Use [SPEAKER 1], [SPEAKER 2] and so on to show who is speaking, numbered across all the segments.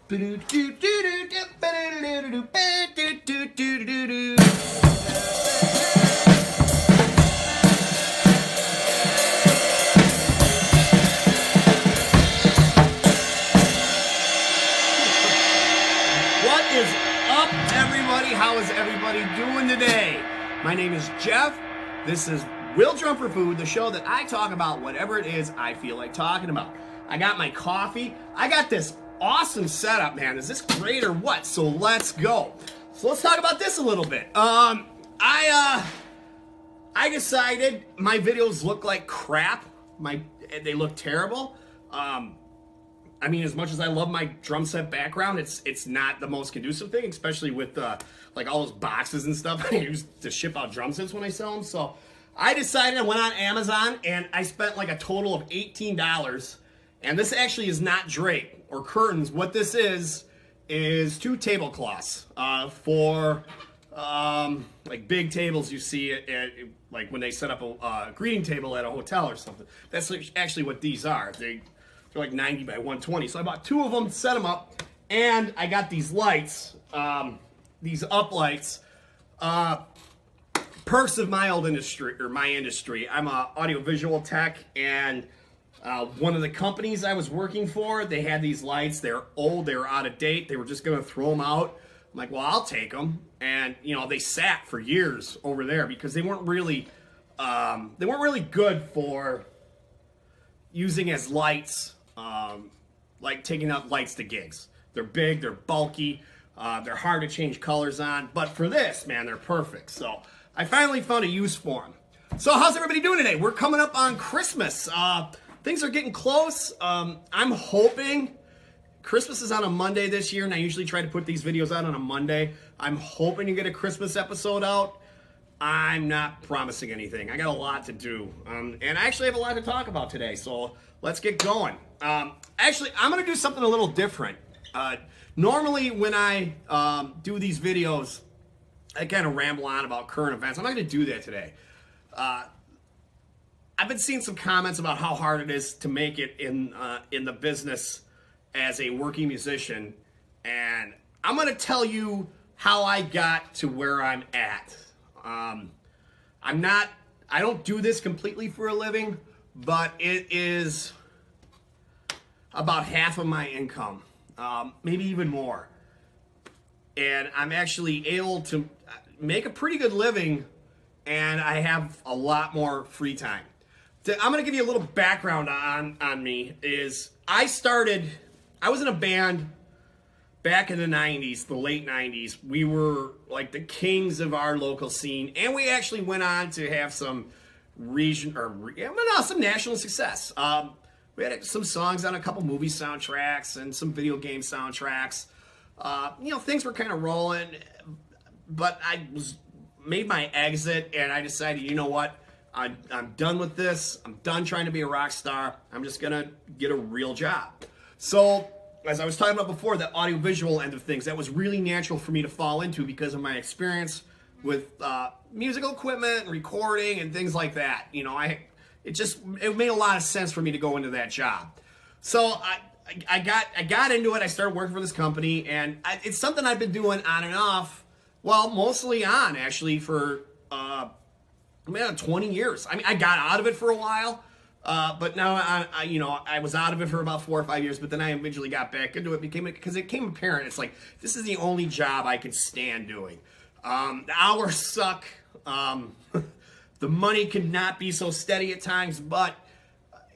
[SPEAKER 1] How is everybody doing today? My name is Jeff. This is Will Drum for Food, the show that I talk about whatever it is I feel like talking about. I got my coffee. I got this awesome setup, man. Is this great or what? So let's go. So let's talk about this a little bit. I decided my videos look like crap. They look terrible. I mean, as much as I love my drum set background, it's not the most conducive thing, especially with like all those boxes and stuff I use to ship out drum sets when I sell them. So I decided, I went on Amazon and I spent like a total of $18. And this actually is not drape or curtains. What this is 2 tablecloths for like big tables you see at like when they set up a greeting table at a hotel or something. That's actually what these are. They're like 90 by 120. So I bought 2 of them, set them up, and I got these lights, these up lights. Perks of my old industry, or my industry. I'm a audiovisual tech, and one of the companies I was working for, they had these lights. They're old, they were out of date. They were just gonna throw them out. I'm like, well, I'll take them. And you know, they sat for years over there because they weren't really good for using as lights. Like taking out lights to gigs. They're big, they're bulky, they're hard to change colors on, but for this, man, they're perfect. So I finally found a use for them. So how's everybody doing today? We're coming up on Christmas. Things are getting close. I'm hoping Christmas is on a Monday this year, and I usually try to put these videos out on a Monday. I'm hoping to get a Christmas episode out. I'm not promising anything. I got a lot to do, and I actually have a lot to talk about today, so let's get going. Actually, I'm going to do something a little different. Normally, when I do these videos, I kind of ramble on about current events. I'm not going to do that today. I've been seeing some comments about how hard it is to make it in the business as a working musician, and I'm going to tell you how I got to where I'm at. I don't do this completely for a living, but it is about half of my income, maybe even more. And I'm actually able to make a pretty good living, and I have a lot more free time. I'm going to give you a little background on me. I was in a band back in the 90s, the late 90s. We were like the kings of our local scene, and we actually went on to have some some national success. We had some songs on a couple movie soundtracks and some video game soundtracks. You know, things were kind of rolling, but I made my exit, and I decided, you know what? I'm done with this. I'm done trying to be a rock star. I'm just gonna get a real job. So, as I was talking about before, the audiovisual end of things, that was really natural for me to fall into because of my experience with musical equipment and recording and things like that. You know, it made a lot of sense for me to go into that job. So I got into it. I started working for this company, and it's something I've been doing on and off. Well, mostly on actually for 20 years. I mean, I got out of it for a while. But now I was out of it for about 4 or 5 years, but then I eventually got back into it because it became apparent. It's like, this is the only job I can stand doing. The hours suck. The money can not be so steady at times, but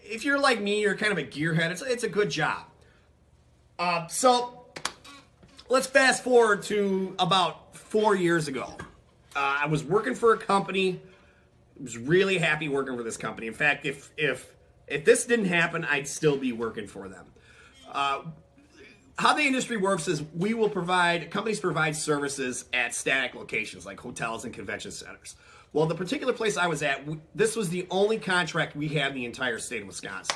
[SPEAKER 1] if you're like me, you're kind of a gearhead, it's a good job. So let's fast forward to about 4 years ago. I was working for a company. I was really happy working for this company. In fact, if this didn't happen, I'd still be working for them. How the industry works is companies provide services at static locations like hotels and convention centers. Well, the particular place I was at, this was the only contract we had in the entire state of Wisconsin.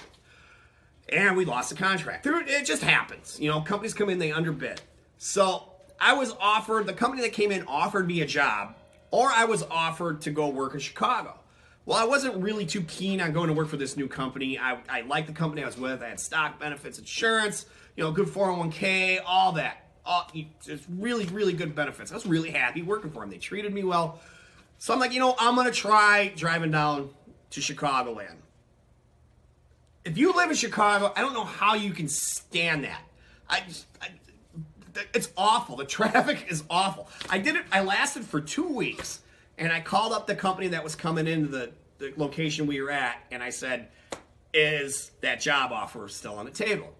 [SPEAKER 1] And we lost the contract. It just happens. You know, companies come in, they underbid. So the company that came in offered me a job, or I was offered to go work in Chicago. Well, I wasn't really too keen on going to work for this new company. I liked the company I was with. I had stock benefits, insurance, you know, good 401k, all that. Just really, really good benefits. I was really happy working for them. They treated me well. So I'm like, you know, I'm going to try driving down to Chicagoland. If you live in Chicago, I don't know how you can stand that. It's awful. The traffic is awful. I lasted for 2 weeks. And I called up the company that was coming into the location we were at, and I said, is that job offer still on the table?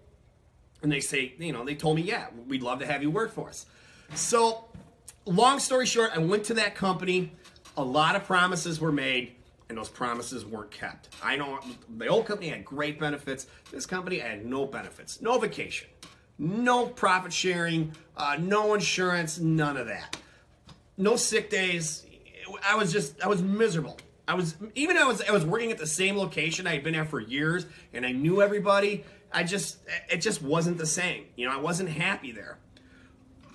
[SPEAKER 1] And they say, you know, they told me, yeah, we'd love to have you work for us. So, long story short, I went to that company. A lot of promises were made, and those promises weren't kept. I know the old company had great benefits. This company had no benefits, no vacation, no profit sharing, no insurance, none of that. No sick days. I was miserable. I was working at the same location I had been at for years, and I knew everybody. It just wasn't the same. You know, I wasn't happy there.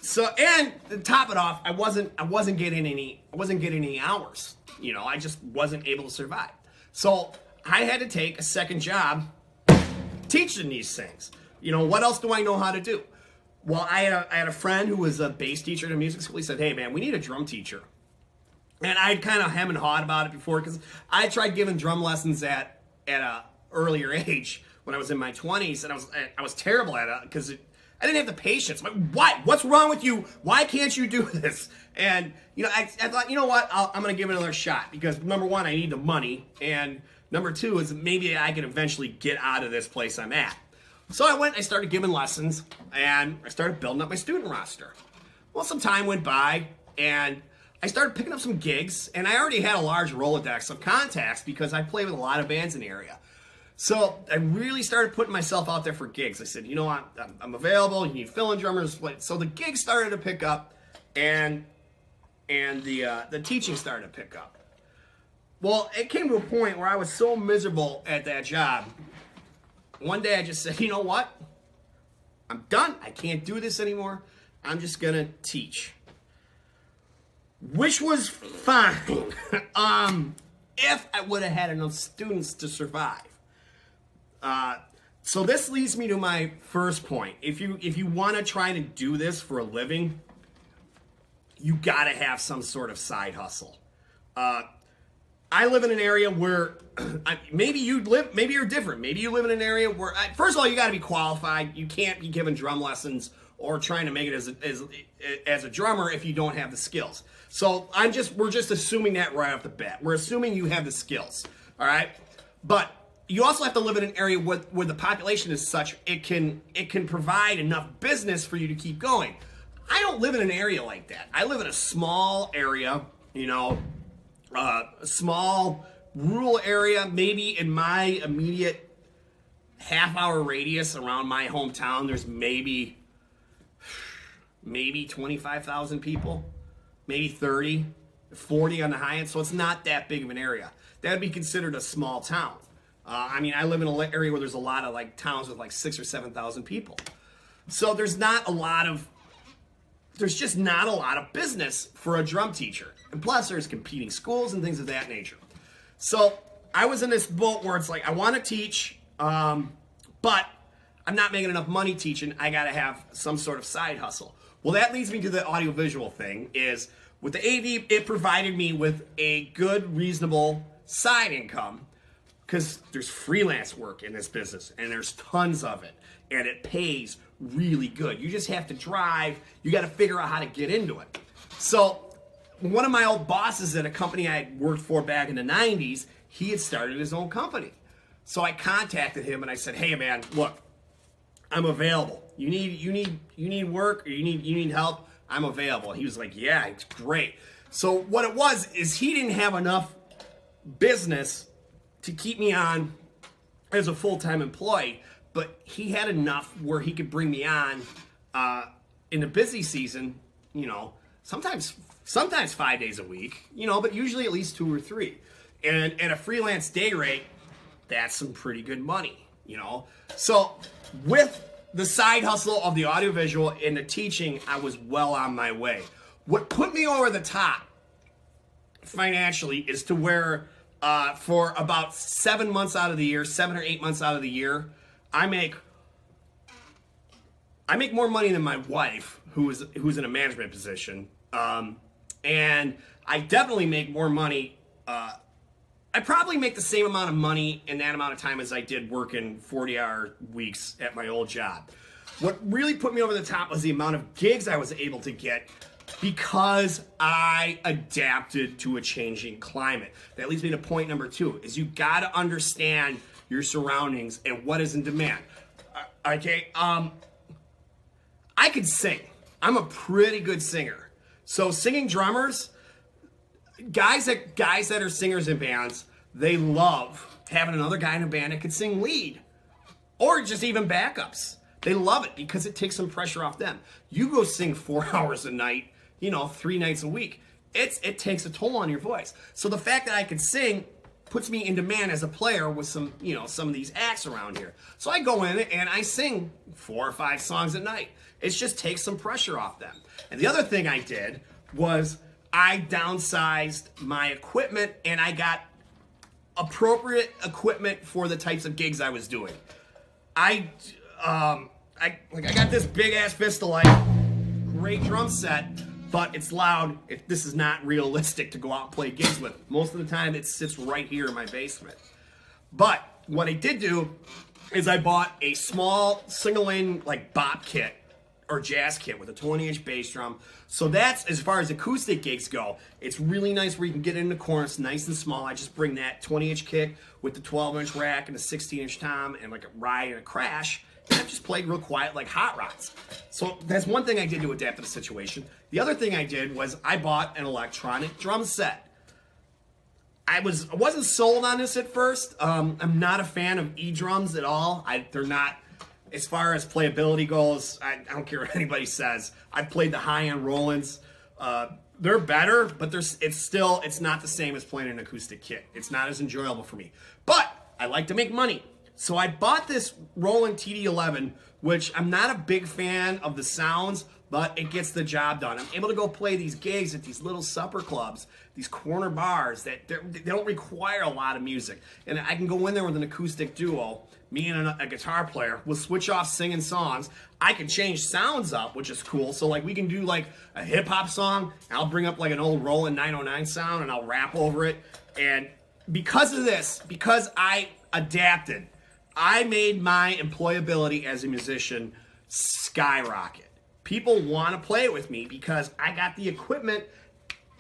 [SPEAKER 1] So, and to top it off, I wasn't getting any hours. You know, I just wasn't able to survive. So I had to take a second job teaching these things. You know, what else do I know how to do? Well, I had a friend who was a bass teacher at a music school. He said, hey man, we need a drum teacher. And I'd kind of hem and hawed about it before, because I tried giving drum lessons at a earlier age when I was in my 20s, and I was terrible at it because I didn't have the patience. Like, why? What's wrong with you? Why can't you do this? And you know, I thought, you know what? I'm going to give it another shot, because number one, I need the money, and number two is maybe I can eventually get out of this place I'm at. So I started giving lessons, and I started building up my student roster. Well, some time went by, and I started picking up some gigs, and I already had a large Rolodex of contacts because I play with a lot of bands in the area. So I really started putting myself out there for gigs. I said, you know what, I'm available, you need fill-in drummers. So the gigs started to pick up, and the teaching started to pick up. Well, it came to a point where I was so miserable at that job. One day I just said, you know what, I'm done. I can't do this anymore. I'm just going to teach. Which was fine if I would have had enough students to survive. So this leads me to my first point. If you want to try to do this for a living, you got to have some sort of side hustle. I live in an area where maybe you're different. Maybe you live in an area where, first of all, you got to be qualified. You can't be giving drum lessons or trying to make it as a drummer if you don't have the skills. So we're just assuming that right off the bat. We're assuming you have the skills, all right? But you also have to live in an area where the population is such it can provide enough business for you to keep going. I don't live in an area like that. I live in a small area, you know, a small rural area. Maybe in my immediate half-hour radius around my hometown, there's maybe 25,000 people, maybe 30, 40 on the high end. So it's not that big of an area. That would be considered a small town. I mean, I live in an area where there's a lot of like towns with like 6,000 or 7,000 people. So there's just not a lot of business for a drum teacher. And plus there's competing schools and things of that nature. So I was in this boat where it's like, I want to teach, but I'm not making enough money teaching. I got to have some sort of side hustle. Well, that leads me to the audiovisual thing. Is with the AV, it provided me with a good, reasonable side income, because there's freelance work in this business, and there's tons of it, and it pays really good. You just have to drive. You got to figure out how to get into it. So one of my old bosses at a company I had worked for back in the 90s, he had started his own company. So I contacted him and I said, hey man, look, I'm available. You need work, or you need help? I'm available. He was like, yeah, it's great. So what it was is he didn't have enough business to keep me on as a full-time employee, but he had enough where he could bring me on in the busy season, you know, sometimes 5 days a week, you know, but usually at least 2 or 3. And at a freelance day rate, that's some pretty good money, you know. So with the side hustle of the audiovisual and the teaching, I was well on my way. What put me over the top financially is to where for about 7 months out of the year, 7 or 8 months out of the year, I make more money than my wife, who's in a management position, and I definitely make more money. I probably make the same amount of money in that amount of time as I did working 40-hour weeks at my old job. What really put me over the top was the amount of gigs I was able to get because I adapted to a changing climate. That leads me to point number 2, is you got to understand your surroundings and what is in demand. Okay, I can sing. I'm a pretty good singer. So singing drummers, guys that are singers in bands, they love having another guy in a band that can sing lead or just even backups. They love it because it takes some pressure off them. You go sing 4 hours a night, 3 nights a week. It takes a toll on your voice. So the fact that I can sing puts me in demand as a player with some of these acts around here. So I go in and I sing 4 or 5 songs a night. It just takes some pressure off them. And the other thing I did was I downsized my equipment and I appropriate equipment for the types of gigs I was doing. I got this big ass Vistalite, great drum set, but it's loud. This is not realistic to go out and play gigs with. Most of the time it sits right here in my basement. But what I did do is I bought a small single-lane bop kit or jazz kit with a 20-inch bass drum. So that's, as far as acoustic gigs go, it's really nice where you can get it in the corner. It's nice and small. I just bring that 20-inch kit with the 12-inch rack and a 16-inch tom and a ride and a crash. And I just played real quiet like hot rods. So that's one thing I did to adapt to the situation. The other thing I did was I bought an electronic drum set. I wasn't sold on this at first. I'm not a fan of E-drums at all. They're not, as far as playability goes, I don't care what anybody says. I've played the high-end Rolands. They're better, but it's not the same as playing an acoustic kit. It's not as enjoyable for me. But I like to make money. So I bought this Roland TD11, which I'm not a big fan of the sounds, but it gets the job done. I'm able to go play these gigs at these little supper clubs, these corner bars that they don't require a lot of music. And I can go in there with an acoustic duo, me and a guitar player. We'll switch off singing songs. I can change sounds up, which is cool. So we can do a hip hop song. I'll bring up an old Roland 909 sound and I'll rap over it. And because of this, because I adapted, I made my employability as a musician skyrocket. People want to play with me because I got the equipment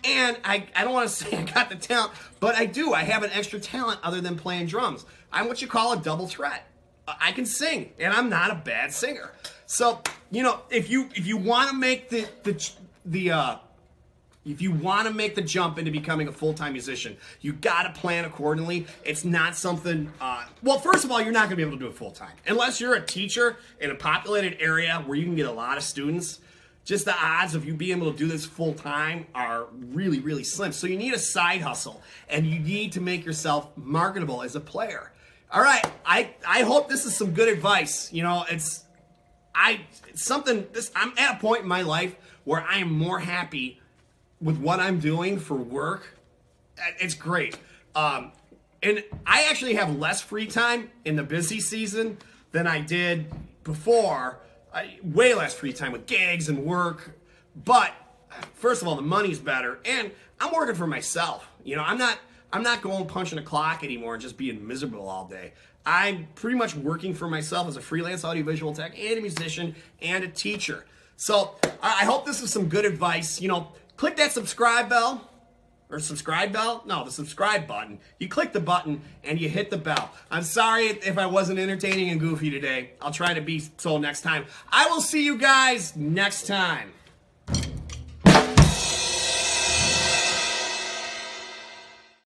[SPEAKER 1] and I don't want to say I got the talent, but I do. I have an extra talent other than playing drums. I'm what you call a double threat. I can sing and I'm not a bad singer. So, if you want to make if you want to make the jump into becoming a full-time musician, you got to plan accordingly. It's not something, well, first of all, you're not going to be able to do it full-time. Unless you're a teacher in a populated area where you can get a lot of students, just the odds of you being able to do this full-time are really, really slim. So you need a side hustle, and you need to make yourself marketable as a player. All right, I hope this is some good advice. I'm at a point in my life where I am more happy with what I'm doing for work. It's great. And I actually have less free time in the busy season than I did before. Way less free time with gigs and work. But first of all, the money's better, and I'm working for myself. I'm not going punching a clock anymore and just being miserable all day. I'm pretty much working for myself as a freelance audiovisual tech and a musician and a teacher. So I hope this is some good advice. Click that subscribe bell, or subscribe bell? No, the subscribe button. You click the button and you hit the bell. I'm sorry if I wasn't entertaining and goofy today. I'll try to be so next time. I will see you guys next time.